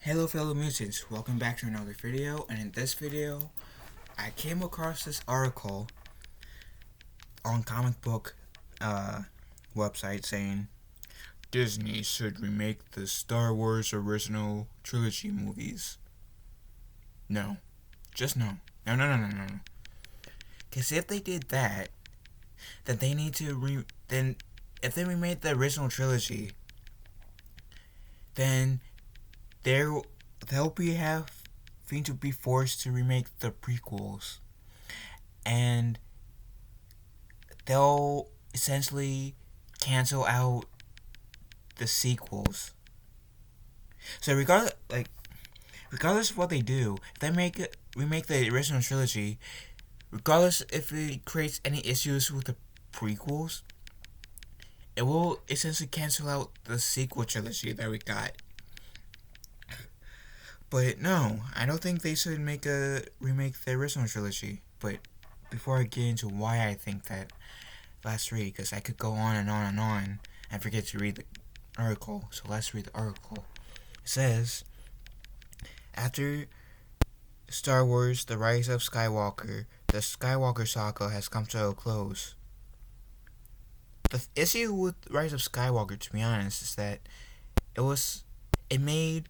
Hello fellow mutants, welcome back to another video, and in this video, I came across this article on comic book website saying Disney should remake the Star Wars Original Trilogy movies. No. Just no. No. Because if they did that, then they need to then if they remade the original trilogy, then they'll be having to be forced to remake the prequels, and they'll essentially cancel out the sequels. So regardless of what they do, if they remake the original trilogy, regardless if it creates any issues with the prequels, it will essentially cancel out the sequel trilogy that we got. But no, I don't think they should remake the original trilogy. But before I get into why I think that, let's read, because I could go on and on and on and forget to read the article. So let's read the article. It says, after Star Wars The Rise of Skywalker, the Skywalker saga has come to a close. The issue with Rise of Skywalker, to be honest, is that it made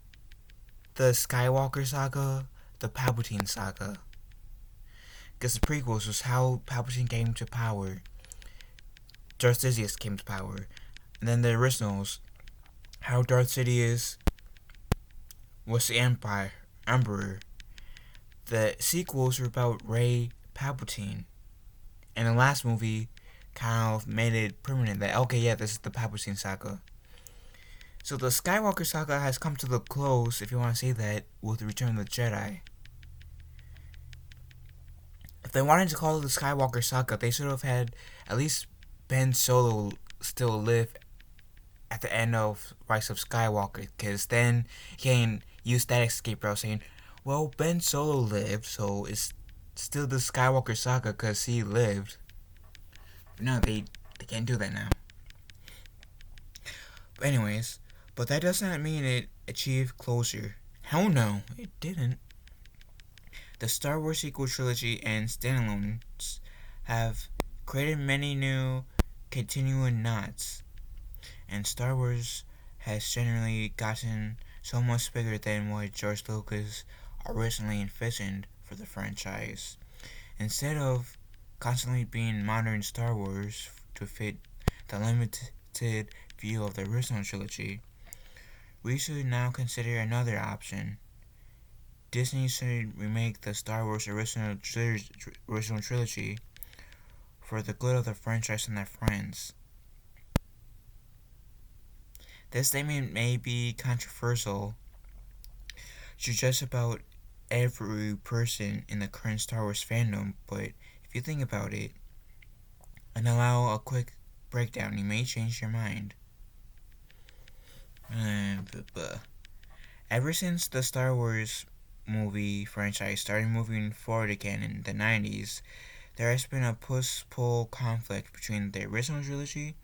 the Skywalker saga the Palpatine saga. Because the prequels was how Palpatine came to power, Darth Sidious came to power, and then the originals, how Darth Sidious was the Emperor. The sequels were about Rey Palpatine, and the last movie kind of made it permanent that, okay, yeah, this is the Palpatine saga. So the Skywalker saga has come to the close, if you want to say that, with the Return of the Jedi. If they wanted to call it the Skywalker saga, they should have had at least Ben Solo still live at the end of Rise of Skywalker, because then he can use that escape route saying, well, Ben Solo lived, so it's still the Skywalker saga because he lived. No, they can't do that now. But anyways, but that does not mean it achieved closure. Hell no, it didn't. The Star Wars sequel trilogy and standalones have created many new continuing knots, and Star Wars has generally gotten so much bigger than what George Lucas originally envisioned for the franchise. Instead of constantly being modern Star Wars to fit the limited view of the original trilogy, we should now consider another option. Disney should remake the Star Wars original trilogy for the good of the franchise and their friends. This statement may be controversial to just about every person in the current Star Wars fandom, but if you think about it and allow a quick breakdown, you may change your mind. Ever since the Star Wars movie franchise started moving forward again in the 90s, there has been a push-pull conflict between the original trilogy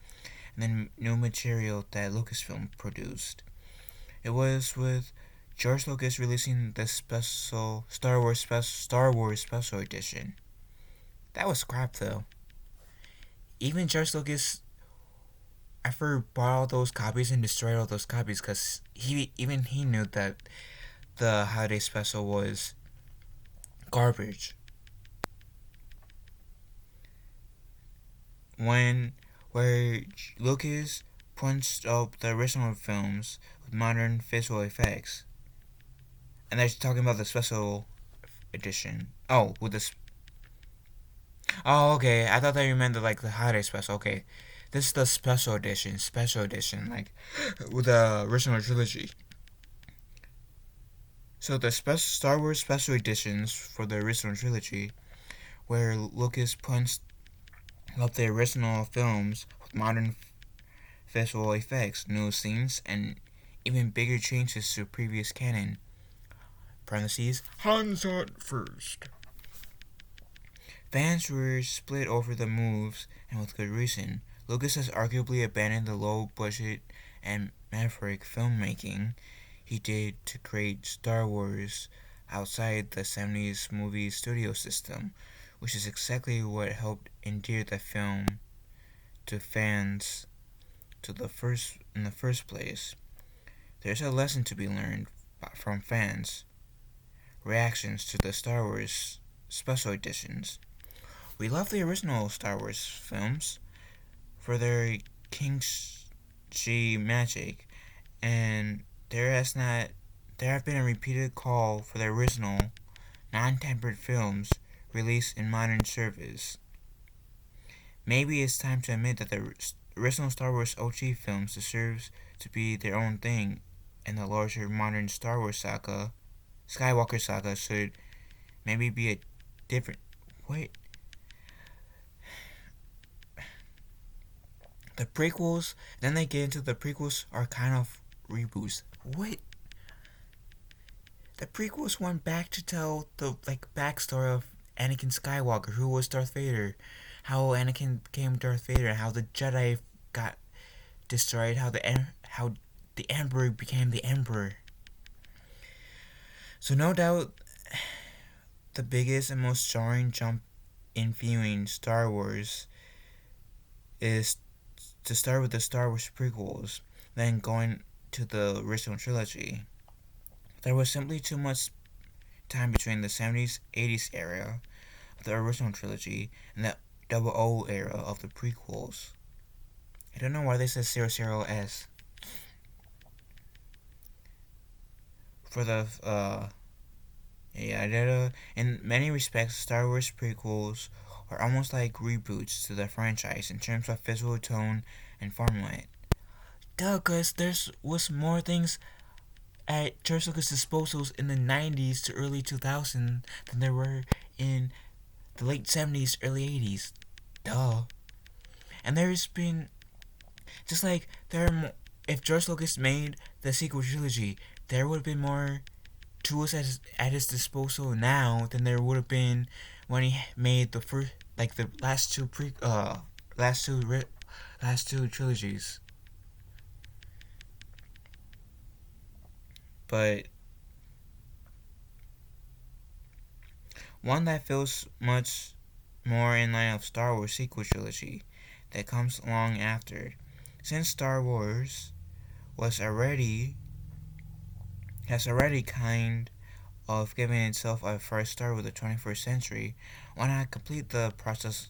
and the new material that Lucasfilm produced. It was with George Lucas releasing the special Star Wars Special Edition. That was crap though. Even George Lucas ever bought all those copies and destroyed all those copies because he knew that the holiday special was garbage. Where Lucas punched up the original films with modern visual effects, and they're talking about the special edition. Oh, with this. Oh, okay. I thought that you meant the holiday special. Okay, this is the special edition, like with the original trilogy. So the Star Wars special editions for the original trilogy, where Lucas punched up the original films with modern visual effects, new scenes, and even bigger changes to previous canon. Parentheses, Han saw it first. Fans were split over the moves, and with good reason. Lucas has arguably abandoned the low budget and maverick filmmaking he did to create Star Wars outside the 70s movie studio system, which is exactly what helped endear the film to fans to the first in the first place. There's a lesson to be learned from fans' reactions to the Star Wars special editions. We love the original Star Wars films for their Kingshi magic, and there have been a repeated call for the original non-tempered films released in modern service. Maybe it's time to admit that the original Star Wars OG films deserves to be their own thing, and the larger modern Star Wars saga, Skywalker saga, should maybe be a different. Wait. The prequels, then they get into the prequels are kind of reboots. What? The prequels went back to tell the backstory of Anakin Skywalker, who was Darth Vader, how Anakin became Darth Vader, and how the Jedi got destroyed, how the Emperor became the Emperor. So no doubt, the biggest and most jarring jump in viewing Star Wars is to start with the Star Wars prequels, then going to the original trilogy. There was simply too much time between the 70s, 80s era of the original trilogy and the 00 era of the prequels. I don't know why they said 00S. For the, in many respects, Star Wars prequels are almost like reboots to the franchise in terms of visual tone and format. Duh, cause there was more things at George Lucas' disposals in the 90s to early 2000s than there were in the late 70s, early 80s. Duh. And there's been, just like there are more, if George Lucas made the sequel trilogy, there would have been more tools at his disposal now than there would have been when he made the first, the last two trilogies. But one that feels much more in line of Star Wars sequel trilogy that comes along after. Since Star Wars has already kind of given itself a fresh start with the 21st century, why not complete the process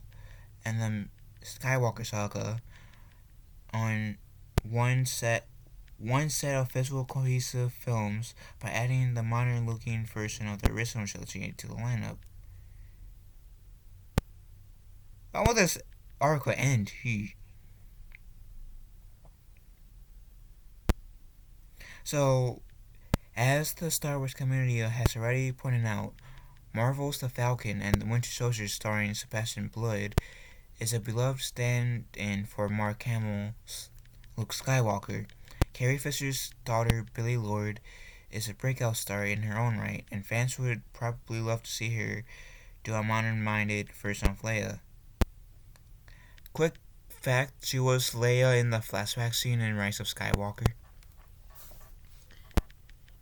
and the Skywalker saga on one set of visual cohesive films by adding the modern looking version of the original trilogy to the lineup. How will this article end? So, as the Star Wars community has already pointed out, Marvel's The Falcon and The Winter Soldier starring Sebastian Blood is a beloved stand-in for Mark Hamill's Luke Skywalker. Carrie Fisher's daughter, Billie Lourd, is a breakout star in her own right, and fans would probably love to see her do a modern-minded version of Leia. Quick fact, she was Leia in the flashback scene in Rise of Skywalker.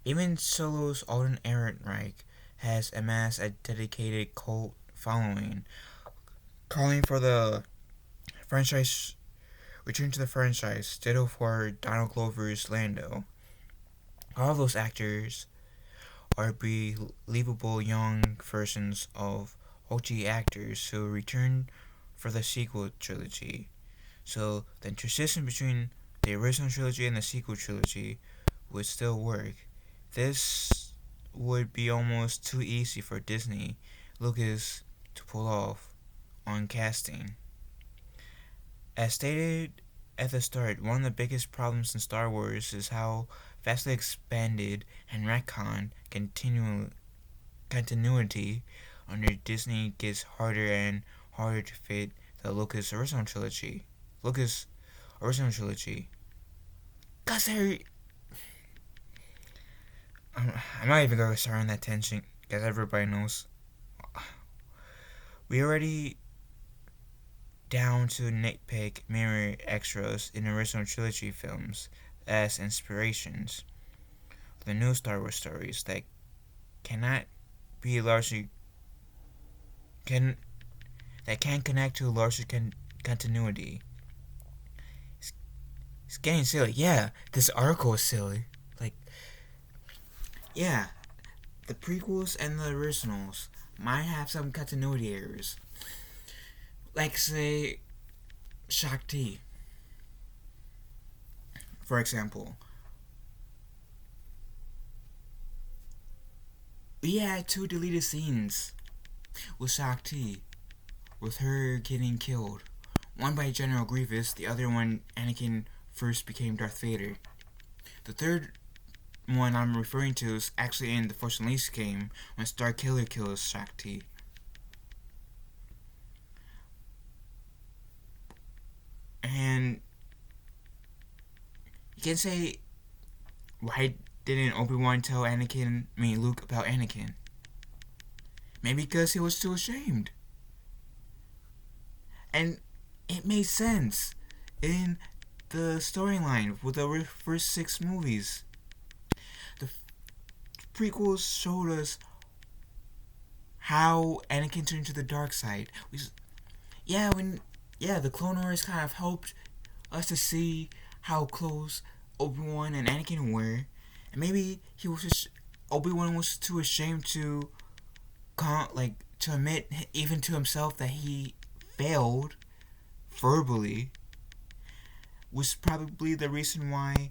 Even Solo's Alden Ehrenreich has amassed a dedicated cult following, calling for the franchise return to the franchise, ditto for Donald Glover's Lando. All of those actors are believable young versions of OG actors who return for the sequel trilogy. So the transition between the original trilogy and the sequel trilogy would still work. This would be almost too easy for Disney Lucas to pull off on casting. As stated at the start, one of the biggest problems in Star Wars is how vastly expanded and retconned continuity under Disney gets harder and harder to fit the Lucas original trilogy. Cause I'm not even going to start on that tangent, because everybody knows. We already down to nitpick mirror extras in original trilogy films as inspirations. the new Star Wars stories that cannot be largely can that can connect to larger continuity. It's, it's getting silly. Yeah, this article is silly. Like, yeah, the prequels and the originals might have some continuity errors. Like, say, Shakti, for example. We had two deleted scenes with Shakti, with her getting killed. One by General Grievous, the other one Anakin first became Darth Vader. The third one I'm referring to is actually in the Force Unleashed game when Star Killer kills Shakti. And you can say, why didn't Obi-Wan tell Luke about Anakin? Maybe because he was too ashamed. And it made sense in the storyline with the first 6 movies. The prequels showed us how Anakin turned to the dark side. The Clone Wars kind of helped us to see how close Obi-Wan and Anakin were, and maybe Obi-Wan was too ashamed to admit even to himself that he failed verbally, was probably the reason why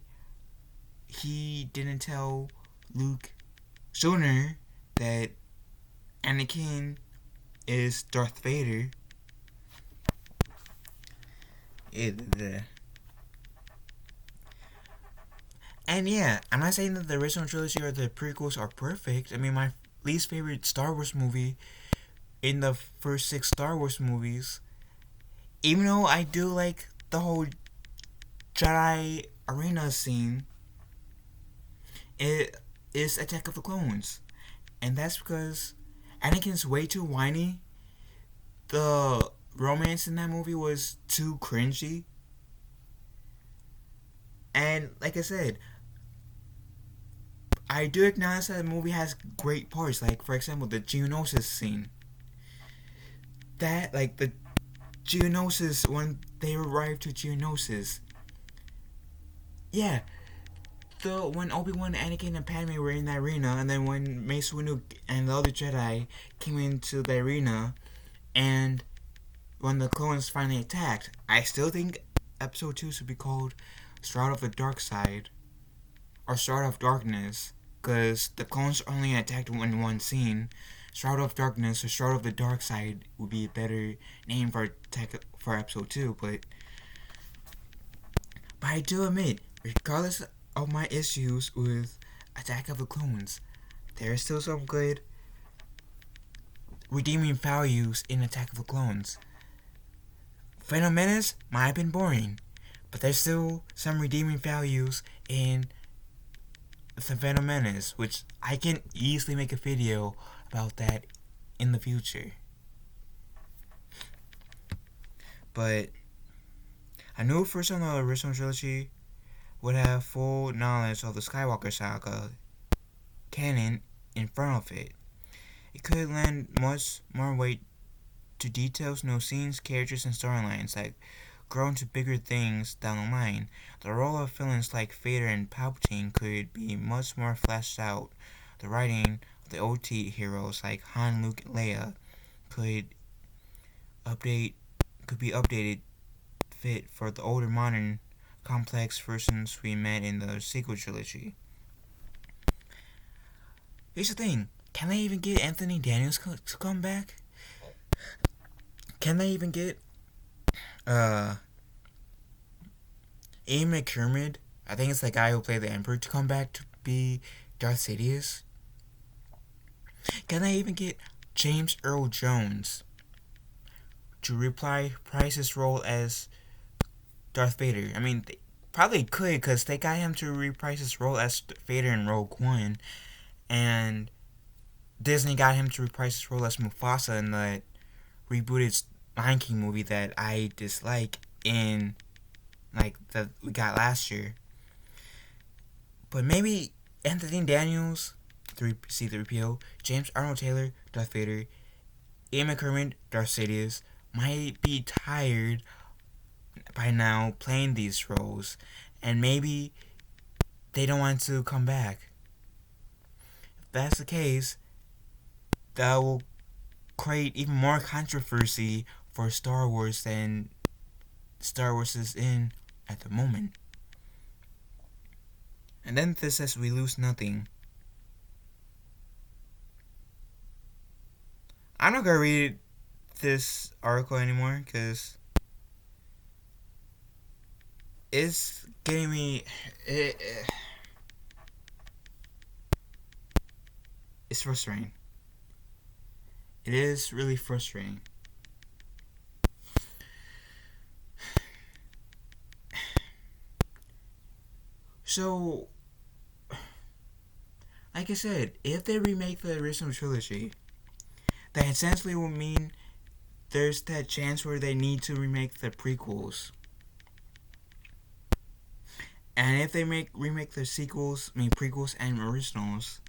he didn't tell Luke sooner that Anakin is Darth Vader. And yeah, I'm not saying that the original trilogy or the prequels are perfect. I mean, my least favorite Star Wars movie in the first 6 Star Wars movies, even though I do like the whole Jedi arena scene, it is Attack of the Clones. And that's because Anakin's way too whiny. The romance in that movie was too cringy. And like I said, I do acknowledge that the movie has great parts. Like, for example, the Geonosis scene. That, like, the Geonosis, when they arrive to Geonosis. Yeah. When Obi-Wan, Anakin, and Padme were in the arena, and then when Mace Windu and the other Jedi came into the arena, and when the clones finally attacked, I still think Episode 2 should be called Shroud of the Dark Side, or Shroud of Darkness, because the clones only attacked in one scene. Shroud of Darkness or Shroud of the Dark Side would be a better name for Episode 2, but I do admit, regardless of my issues with Attack of the Clones, there are still some good redeeming values in Attack of the Clones. Phantom Menace might have been boring, but there's still some redeeming values in the Phantom Menace, which I can easily make a video about that in the future. But I knew first on the original trilogy would have full knowledge of the Skywalker saga canon in front of it. It could lend much more weight to details, new scenes, characters, and storylines that grow into bigger things down the line. The role of villains like Vader and Palpatine could be much more fleshed out. The writing of the OT heroes like Han, Luke, and Leia could be updated fit for the older, modern, complex versions we met in the sequel trilogy. Here's the thing: can they even get Anthony Daniels to come back? Can they even get Ian McDermott? I think it's the guy who played the Emperor to come back to be Darth Sidious. Can they even get James Earl Jones to reprise his role as Darth Vader? I mean, they probably could, because they got him to reprise his role as Vader in Rogue One, and Disney got him to reprise his role as Mufasa in the rebooted Lion King movie that I dislike that we got last year. But maybe Anthony Daniels, C3PO, James Arnold Taylor, Darth Vader, Ian McKermott, Darth Sidious, might be tired by now playing these roles, and maybe they don't want to come back. If that's the case, that will create even more controversy for Star Wars than Star Wars is in at the moment. And then this says we lose nothing. I'm not gonna read this article anymore because it's getting me. It's frustrating. It is really frustrating. So, like I said, if they remake the original trilogy, that essentially will mean there's that chance where they need to remake the prequels. And if they remake the prequels and originals,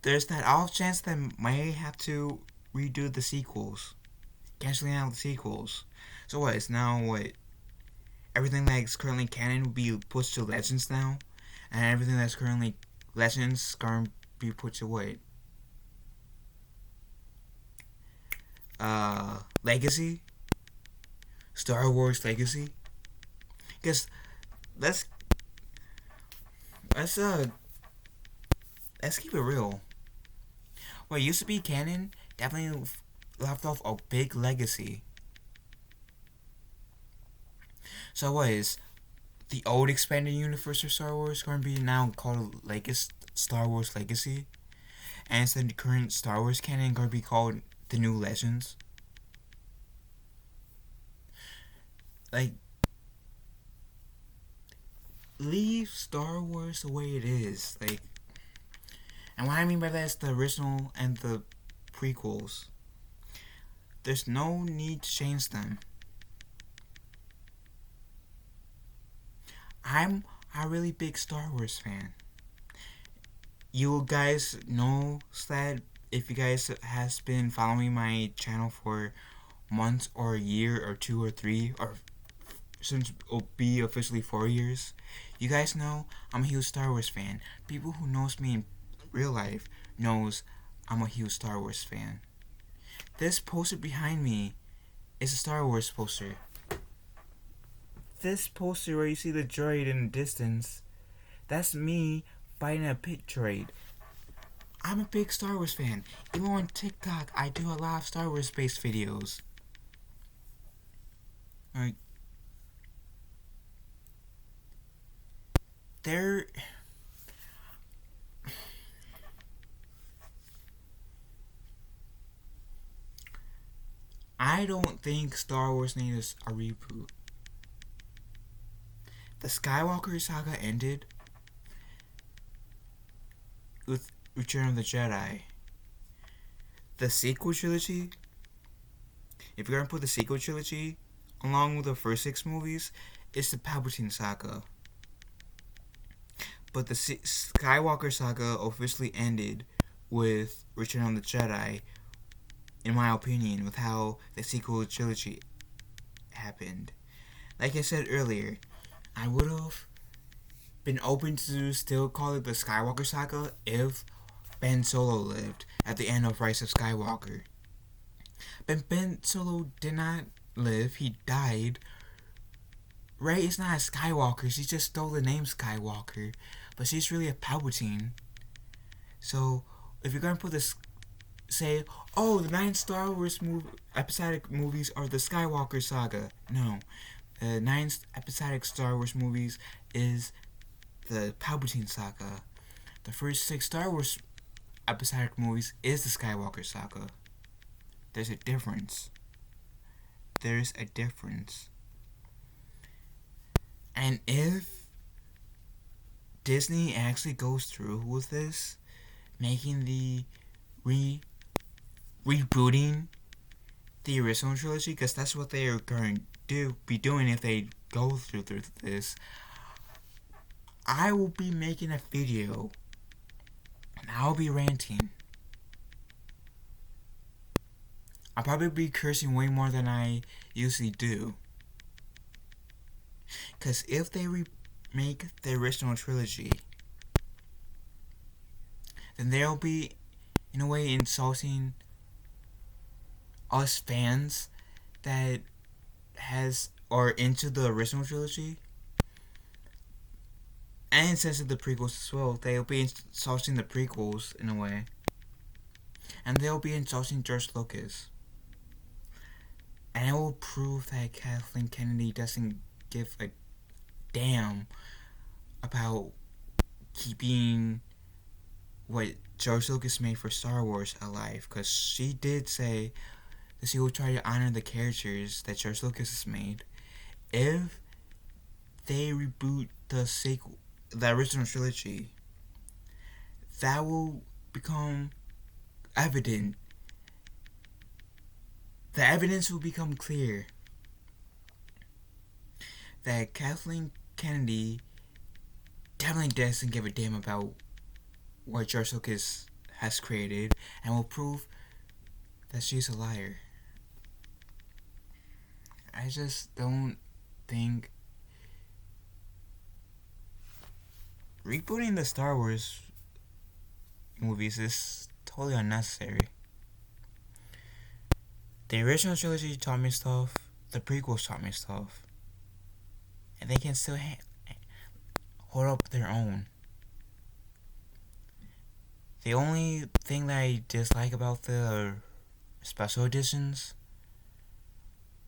there's that off chance that may have to redo the sequels, canceling out the sequels. So what? It's now what? Everything that's currently canon will be pushed to Legends now, and everything that's currently Legends is gonna be put to what? Legacy? Star Wars Legacy? Because let's let's keep it real. What used to be canon definitely left off a big legacy. So what is the old expanded universe of Star Wars going to be now called Star Wars Legacy? And instead the current Star Wars canon going to be called the New Legends? Like, leave Star Wars the way it is. Like, and what I mean by that is the original and the prequels. There's no need to change them. I'm a really big Star Wars fan. You guys know that if you guys has been following my channel for months or a year or 2 or 3 or since it'll be officially 4 years, you guys know I'm a huge Star Wars fan. People who knows me in real life knows I'm a huge Star Wars fan. This poster behind me is a Star Wars poster. This poster where you see the droid in the distance, that's me fighting a pit droid. I'm a big Star Wars fan. Even on TikTok, I do a lot of Star Wars based videos. Like, I don't think Star Wars needs a reboot. The Skywalker saga ended with Return of the Jedi. The sequel trilogy, if you're gonna put the sequel trilogy along with the first 6 movies, it's the Palpatine saga. But the Skywalker saga officially ended with Return of the Jedi, in my opinion, with how the sequel trilogy happened. Like I said earlier, I would have been open to still call it the Skywalker saga if Ben Solo lived at the end of Rise of Skywalker. But Ben Solo did not live, he died. Rey is not a Skywalker, she just stole the name Skywalker, but she's really a Palpatine. So, if you're gonna put this, say, oh, the 9 Star Wars episodic movies are the Skywalker saga. No, the 9 episodic Star Wars movies is the Palpatine saga. The first 6 Star Wars episodic movies is the Skywalker saga. There's a difference. There's a difference. And if Disney actually goes through with this, making the rebooting the original trilogy, because that's what they are going to be doing if they go through this, I will be making a video and I'll be ranting. I'll probably be cursing way more than I usually do. Because if they remake the original trilogy, then they'll be, in a way, insulting us fans that has or into the original trilogy, and since the prequels as well. They'll be insulting the prequels in a way, and they'll be insulting George Lucas, and it will prove that Kathleen Kennedy doesn't give a damn about keeping what George Lucas made for Star Wars alive, because she did say that she will try to honor the characters that George Lucas has made. If they reboot the sequel, the original trilogy, that will become evident. The evidence will become clear that Kathleen Kennedy definitely doesn't give a damn about what George Lucas has created, and will prove that she's a liar. I just don't think rebooting the Star Wars movies is totally unnecessary. The original trilogy taught me stuff, the prequels taught me stuff, and they can still hold up their own. The only thing that I dislike about the special editions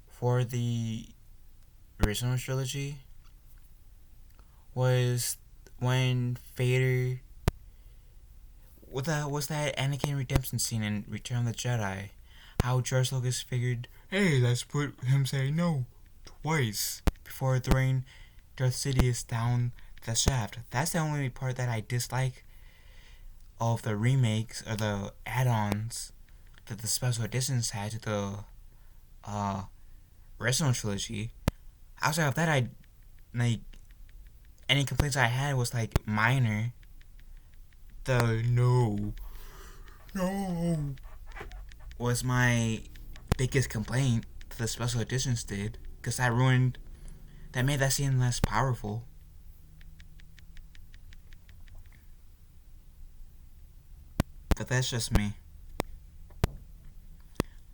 for the original trilogy was when Vader, was that Anakin redemption scene in Return of the Jedi, how George Lucas figured, hey, let's put him say no twice before throwing Darth Sidious down the shaft. That's the only part that I dislike of the remakes or the add-ons that the special editions had to the original trilogy. Outside of that, I like any complaints I had was like minor. The no was my biggest complaint that the special editions did, because that made that scene less powerful. But that's just me.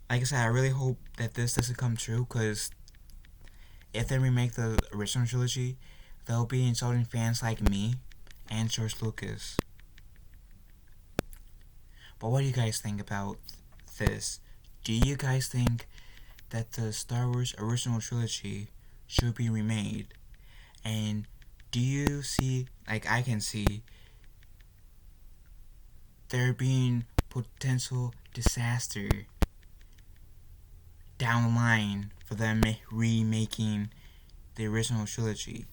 Like I said, I really hope that this doesn't come true, because if they remake the original trilogy, they'll be insulting fans like me and George Lucas. But what do you guys think about this? Do you guys think that the Star Wars original trilogy should be remade? And do you see, like I can see, there being potential disaster down the line for them remaking the original trilogy?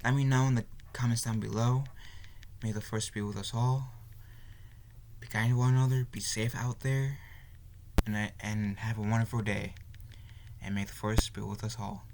Let me know in the comments down below. May the Force be with us all. Be kind to one another. Be safe out there. And have a wonderful day. And may the Force be with us all.